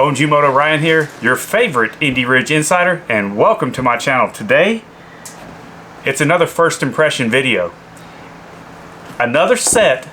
OMG MOTO Ryan here, your favorite Indy Ridge insider, and welcome to my channel. Today, it's another first impression video. Another set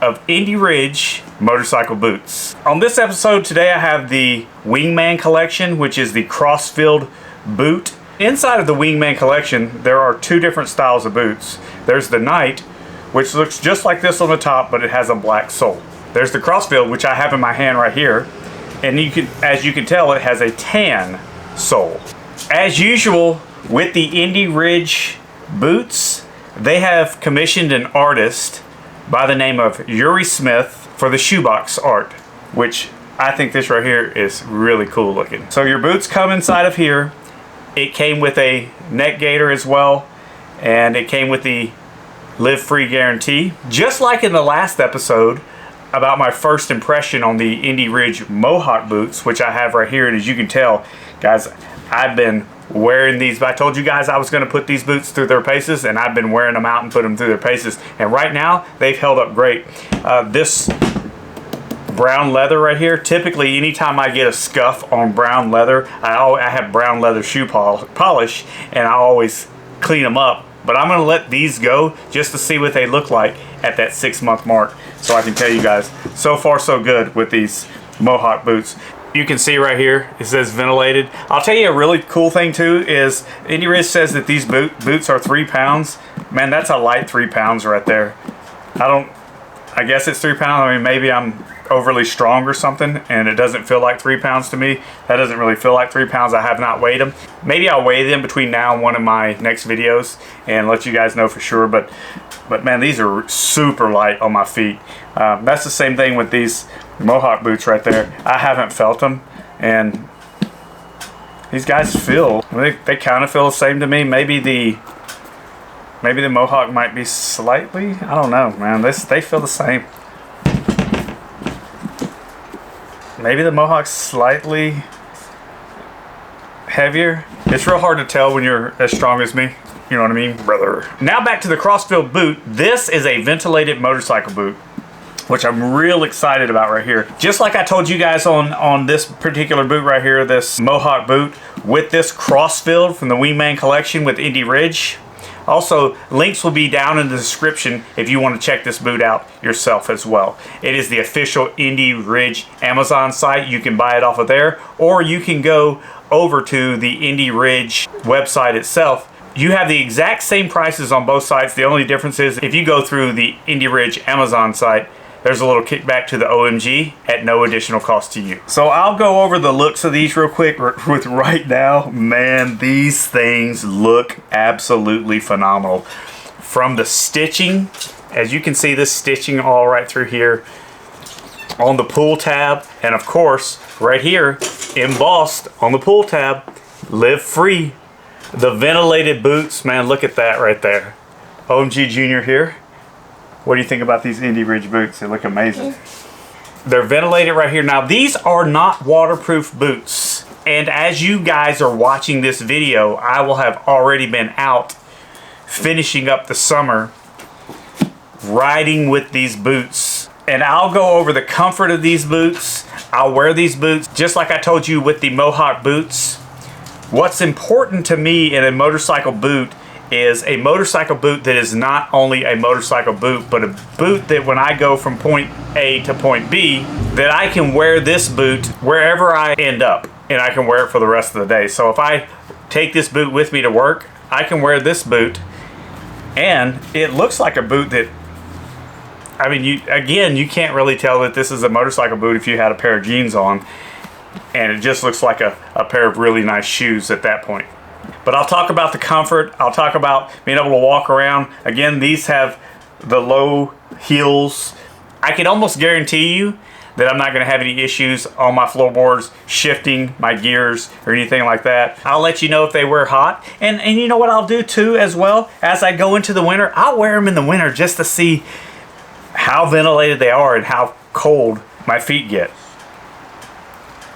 of Indy Ridge motorcycle boots. On this episode today, I have the Wingman collection, which is the Crossfield boot. Inside of the Wingman collection, there are two different styles of boots. There's the Knight, which looks just like this on the top, but it has a black sole. There's the Crossfield, which I have in my hand right here, and as you can tell, it has a tan sole. As usual with the Indy Ridge boots, they have commissioned an artist by the name of Yuri Smith for the shoebox art, which I think this right here is really cool looking. So your boots come inside of here. It came with a neck gaiter as well, and it came with the Live Free guarantee. Just like in the last episode about my first impression on the Indy Ridge Mohawk boots, which I have right here, and as you can tell, guys, I've been wearing these. I told you guys I was going to put these boots through their paces, and I've been wearing them out and put them through their paces, and right now they've held up great. This brown leather right here, typically anytime I get a scuff on brown leather, I have brown leather shoe polish, and I always clean them up. But I'm going to let these go just to see what they look like at that 6-month mark, so I can tell you guys, so far so good with these Mohawk boots. You can see right here, it says ventilated. I'll tell you a really cool thing too is Indy Ridge says that these boots are 3 pounds. Man, that's a light 3 pounds right there. I guess it's 3 pounds. I mean, maybe I'm overly strong or something and it doesn't feel like 3 pounds to me. That doesn't really feel like 3 pounds. I have not weighed them. Maybe I'll weigh them between now and one of my next videos and let you guys know for sure, but man, these are super light on my feet. That's the same thing with these Mohawk boots right there. I haven't felt them, and these guys feel, they kind of feel the same to me. Maybe the Mohawk might be slightly, I don't know, man. They feel the same. Maybe the Mohawk's slightly heavier. It's real hard to tell when you're as strong as me. You know what I mean, brother? Now back to the Crossfield boot. This is a ventilated motorcycle boot, which I'm real excited about right here. Just like I told you guys on this particular boot right here, this Mohawk boot with this Crossfield from the Wingman collection with Indy Ridge. Also, links will be down in the description if you want to check this boot out yourself as well. It is the official Indy Ridge Amazon site. You can buy it off of there, or you can go over to the Indy Ridge website itself. You have the exact same prices on both sites. The only difference is if you go through the Indy Ridge Amazon site, there's a little kickback to the OMG at no additional cost to you. So I'll go over the looks of these real quick with right now. Man, these things look absolutely phenomenal. From the stitching, as you can see, this stitching all right through here on the pull tab, and of course right here embossed on the pull tab, Live Free. The ventilated boots, man, look at that right there. OMG Junior here. What do you think about these Indy Ridge boots? They look amazing. They're ventilated right here. Now, these are not waterproof boots. And as you guys are watching this video, I will have already been out finishing up the summer riding with these boots. And I'll go over the comfort of these boots. I'll wear these boots just like I told you with the Mohawk boots. What's important to me in a motorcycle boot is a motorcycle boot that is not only a motorcycle boot, but a boot that when I go from point A to point B, that I can wear this boot wherever I end up, and I can wear it for the rest of the day. So if I take this boot with me to work, I can wear this boot, and it looks like a boot that, I mean, you can't really tell that this is a motorcycle boot if you had a pair of jeans on, and it just looks like a pair of really nice shoes at that point. But I'll talk about the comfort. I'll talk about being able to walk around. Again, these have the low heels. I can almost guarantee you that I'm not going to have any issues on my floorboards shifting my gears or anything like that. I'll let you know if they wear hot. And you know what I'll do too as well? As I go into the winter, I'll wear them in the winter just to see how ventilated they are and how cold my feet get.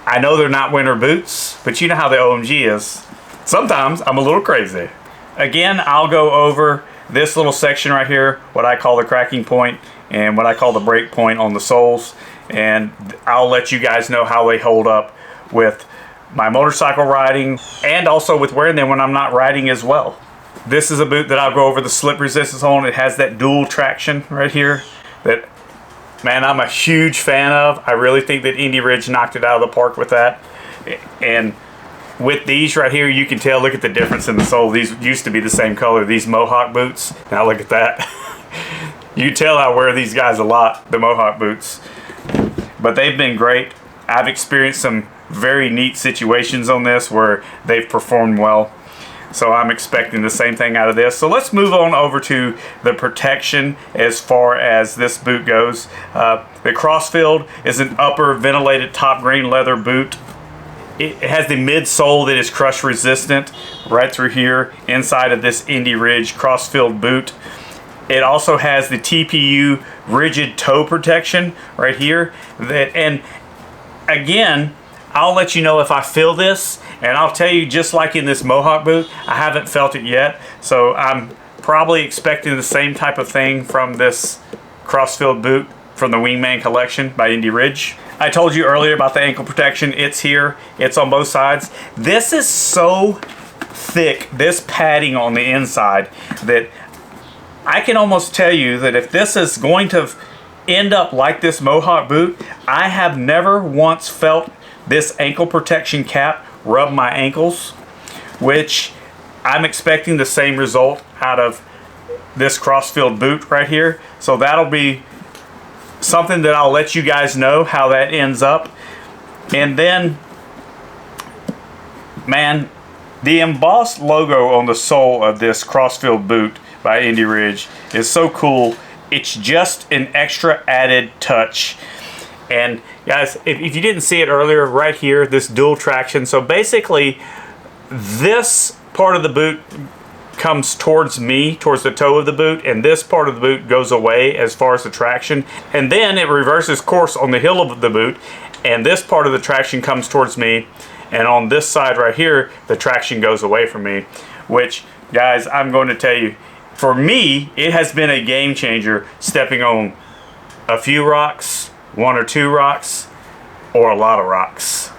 I know they're not winter boots, but you know how the OMG is. Sometimes I'm a little crazy. Again, I'll go over this little section right here, what I call the cracking point and what I call the break point on the soles, and I'll let you guys know how they hold up with my motorcycle riding and also with wearing them when I'm not riding as well. This is a boot that I'll go over the slip resistance on. It has that dual traction right here that, man, I'm a huge fan of. I really think that Indy Ridge knocked it out of the park with that. And with these right here, you can tell, look at the difference in the sole. These used to be the same color, these Mohawk boots. Now look at that. You can tell I wear these guys a lot, the Mohawk boots. But they've been great. I've experienced some very neat situations on this where they've performed well. So I'm expecting the same thing out of this. So let's move on over to the protection as far as this boot goes. The Crossfield is an upper ventilated top grain leather boot. It has the midsole that is crush resistant right through here inside of this Indy Ridge Crossfield boot. It also has the TPU rigid toe protection right here. And again, I'll let you know if I feel this, and I'll tell you, just like in this Mohawk boot, I haven't felt it yet. So I'm probably expecting the same type of thing from this Crossfield boot from the Wingman collection by Indy Ridge. I told you earlier about the ankle protection. It's here. It's on both sides. This is so thick, this padding on the inside, that I can almost tell you that if this is going to end up like this Mohawk boot, I have never once felt this ankle protection cap rub my ankles, which I'm expecting the same result out of this Crossfield boot right here. So that'll be something that I'll let you guys know how that ends up. And then, man, the embossed logo on the sole of this Crossfield boot by Indy Ridge is so cool. It's just an extra added touch. And guys, if you didn't see it earlier, right here, this dual traction. So basically, this part of the boot comes towards me, towards the toe of the boot, and this part of the boot goes away as far as the traction. And then it reverses course on the heel of the boot, and this part of the traction comes towards me, and on this side right here, the traction goes away from me. Which, guys, I'm going to tell you, for me, it has been a game changer stepping on a few rocks, one or two rocks, or a lot of rocks.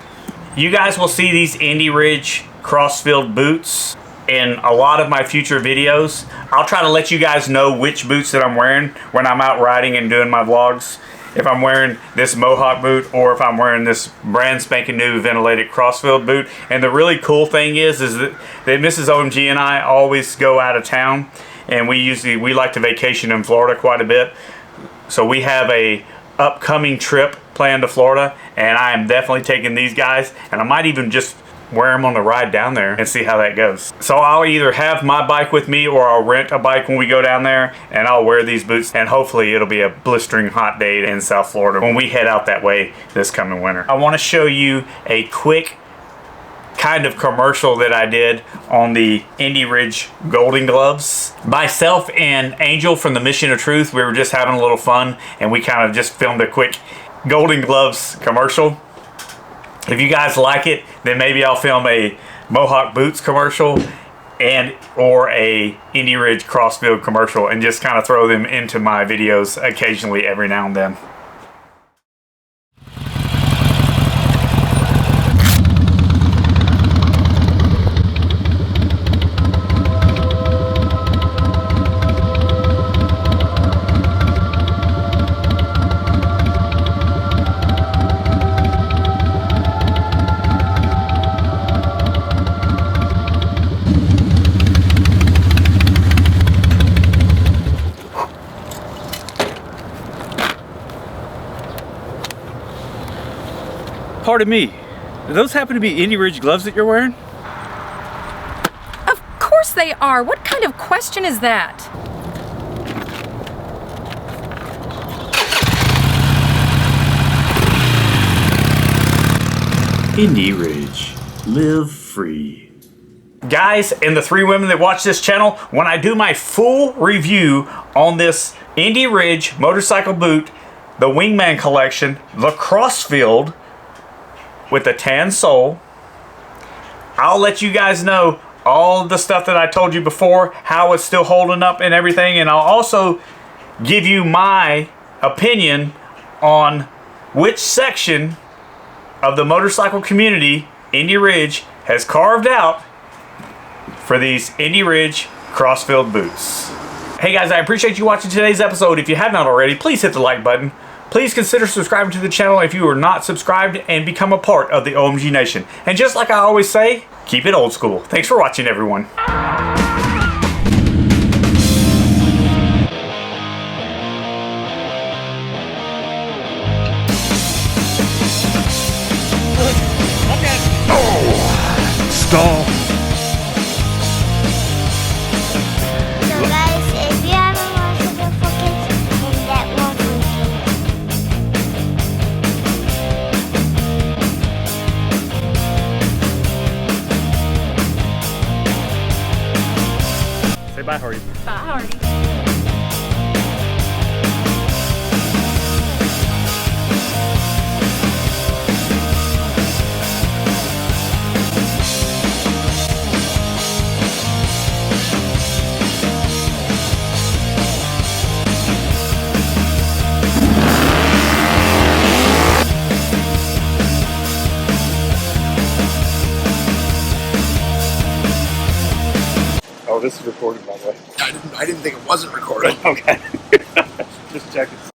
You guys will see these Indy Ridge Crossfield boots in a lot of my future videos. I'll try to let you guys know which boots that I'm wearing when I'm out riding and doing my vlogs. If I'm wearing this Mohawk boot or if I'm wearing this brand spanking new ventilated Crossfield boot. And the really cool thing is that Mrs. OMG and I always go out of town, and we like to vacation in Florida quite a bit. So we have a upcoming trip planned to Florida, and I am definitely taking these guys, and I might even just wear them on the ride down there and see how that goes. So I'll either have my bike with me or I'll rent a bike when we go down there, and I'll wear these boots, and hopefully it'll be a blistering hot day in South Florida when we head out that way this coming winter. I want to show you a quick kind of commercial that I did on the Indy Ridge Golden Gloves. Myself and Angel from the Mission of Truth, we were just having a little fun, and we kind of just filmed a quick Golden Gloves commercial. If you guys like it, then maybe I'll film a Mohawk Boots commercial or a Indy Ridge Crossfield commercial, and just kind of throw them into my videos occasionally every now and then. Pardon me, do those happen to be Indy Ridge gloves that you're wearing? Of course they are. What kind of question is that? Indy Ridge, live free. Guys, and the three women that watch this channel, when I do my full review on this Indy Ridge motorcycle boot, the Wingman collection, the Crossfield, with the tan sole, I'll let you guys know all of the stuff that I told you before, how it's still holding up and everything, and I'll also give you my opinion on which section of the motorcycle community, Indy Ridge, has carved out for these Indy Ridge Crossfield boots. Hey guys, I appreciate you watching today's episode. If you have not already, please hit the like button. Please consider subscribing to the channel if you are not subscribed and become a part of the OMG Nation. And just like I always say, keep it old school. Thanks for watching, everyone. Stall. So guys, if you haven't watched it before, then that won't be. Say bye, Harley. Bye, Harley. Oh, this is recorded, by the way. I didn't think it wasn't recorded. Okay. Just checking.